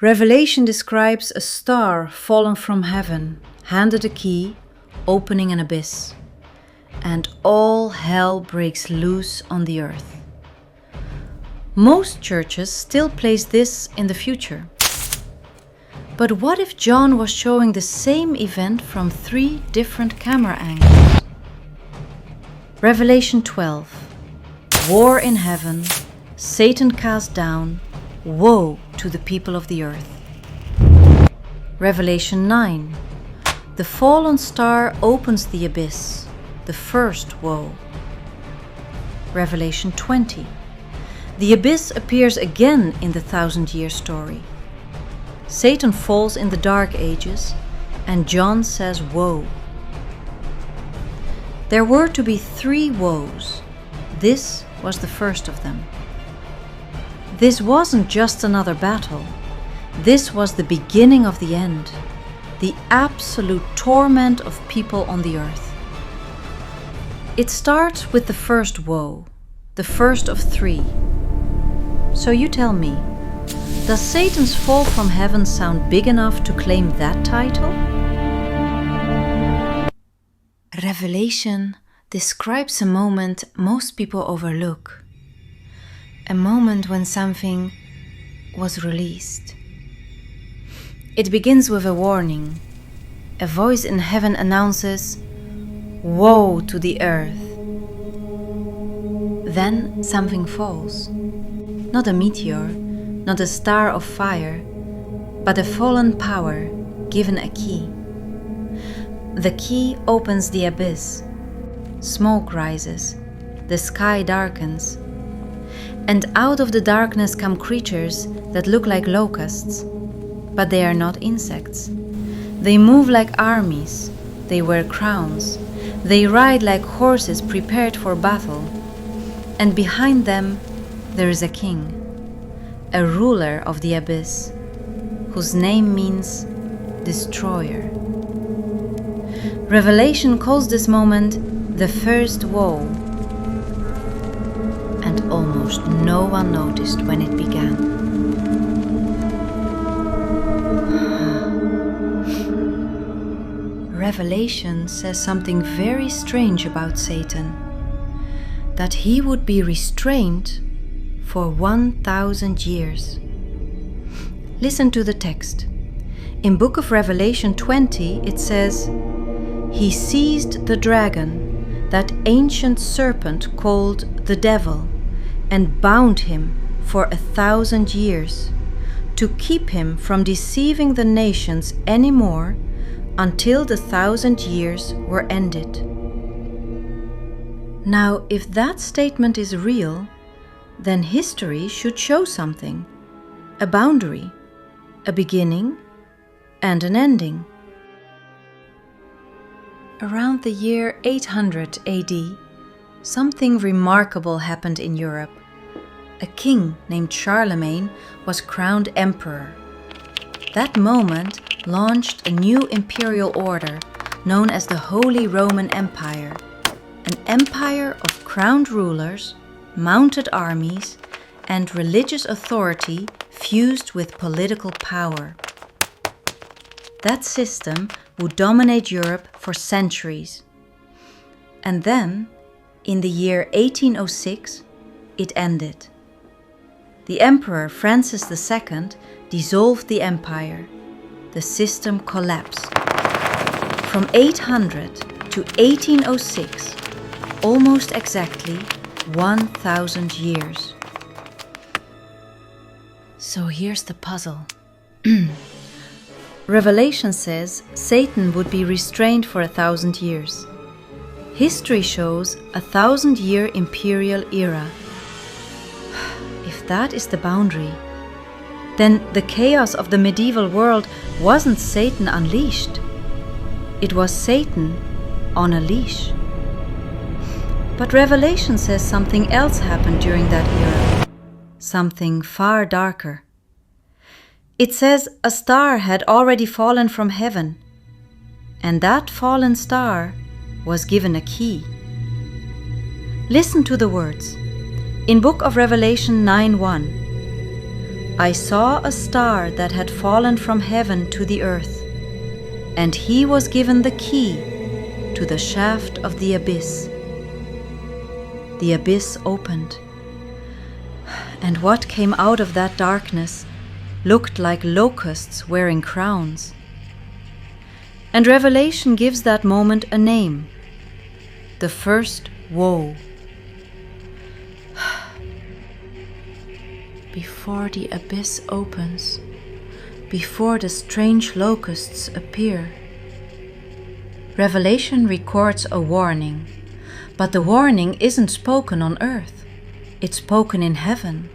Revelation describes a star fallen from heaven, handed a key, opening an abyss, and all hell breaks loose on the earth. Most churches still place this in the future. But what if John was showing the same event from 3 different camera angles? Revelation 12. War in heaven, Satan cast down, woe to the people of the earth. Revelation 9. The fallen star opens the abyss, the first woe. Revelation 20. The abyss appears again in the 1,000-year story. Satan falls in the dark ages, and John says woe. There were to be 3 woes. This was the first of them. This wasn't just another battle. This was the beginning of the end, the absolute torment of people on the earth. It starts with the first woe, the first of 3. So you tell me, does Satan's fall from heaven sound big enough to claim that title? Revelation describes a moment most people overlook. A moment when something was released. It begins with a warning. A voice in heaven announces, "Woe to the earth." Then something falls. Not a meteor, not a star of fire, but a fallen power given a key. The key opens the abyss. Smoke rises, the sky darkens, and out of the darkness come creatures that look like locusts, but they are not insects. They move like armies, they wear crowns, they ride like horses prepared for battle, and behind them there is a king, a ruler of the abyss, whose name means destroyer. Revelation calls this moment the first woe, and almost no one noticed when it began. Revelation says something very strange about Satan, that he would be restrained for 1,000 years. Listen to the text. In Book of Revelation 20, it says, "He seized the dragon, that ancient serpent called the devil, and bound him for 1,000 years, to keep him from deceiving the nations any more until the 1,000 years were ended." Now, if that statement is real, then history should show something, a boundary, a beginning, and an ending. Around the year 800 AD, something remarkable happened in Europe. A king named Charlemagne was crowned emperor. That moment launched a new imperial order known as the Holy Roman Empire, an empire of crowned rulers, mounted armies, and religious authority fused with political power. That system would dominate Europe for centuries. And then, in the year 1806, it ended. The Emperor Francis II dissolved the empire. The system collapsed. From 800 to 1806, almost exactly 1,000 years. So here's the puzzle. Revelation says Satan would be restrained for 1,000 years. History shows a 1,000-year imperial era. If that is the boundary, then the chaos of the medieval world wasn't Satan unleashed. It was Satan on a leash. But Revelation says something else happened during that era, something far darker. It says a star had already fallen from heaven, and that fallen star was given a key. Listen to the words. In Book of Revelation 9:1, I saw a star that had fallen from heaven to the earth, and he was given the key to the shaft of the abyss. The abyss opened, and what came out of that darkness looked like locusts wearing crowns. And Revelation gives that moment a name: the First Woe. Before the abyss opens, before the strange locusts appear. Revelation records a warning, but the warning isn't spoken on earth, it's spoken in heaven.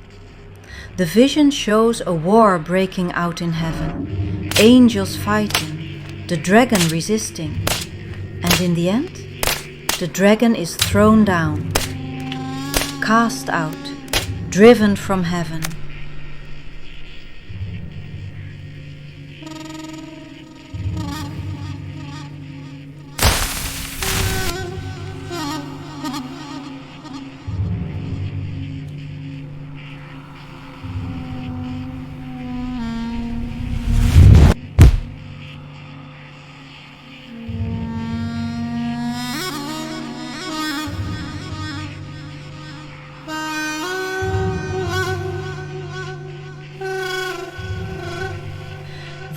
The vision shows a war breaking out in heaven, angels fighting, the dragon resisting, and in the end, the dragon is thrown down, cast out, driven from heaven.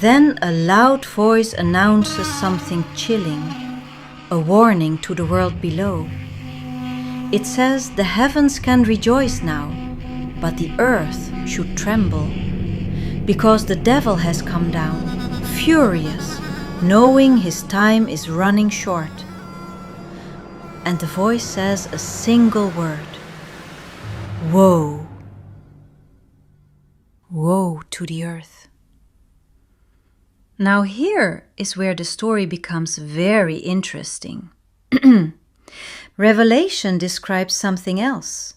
Then a loud voice announces something chilling, a warning to the world below. It says the heavens can rejoice now, but the earth should tremble, because the devil has come down, furious, knowing his time is running short. And the voice says a single word: woe. Woe to the earth. Now here is where the story becomes very interesting. Revelation describes something else.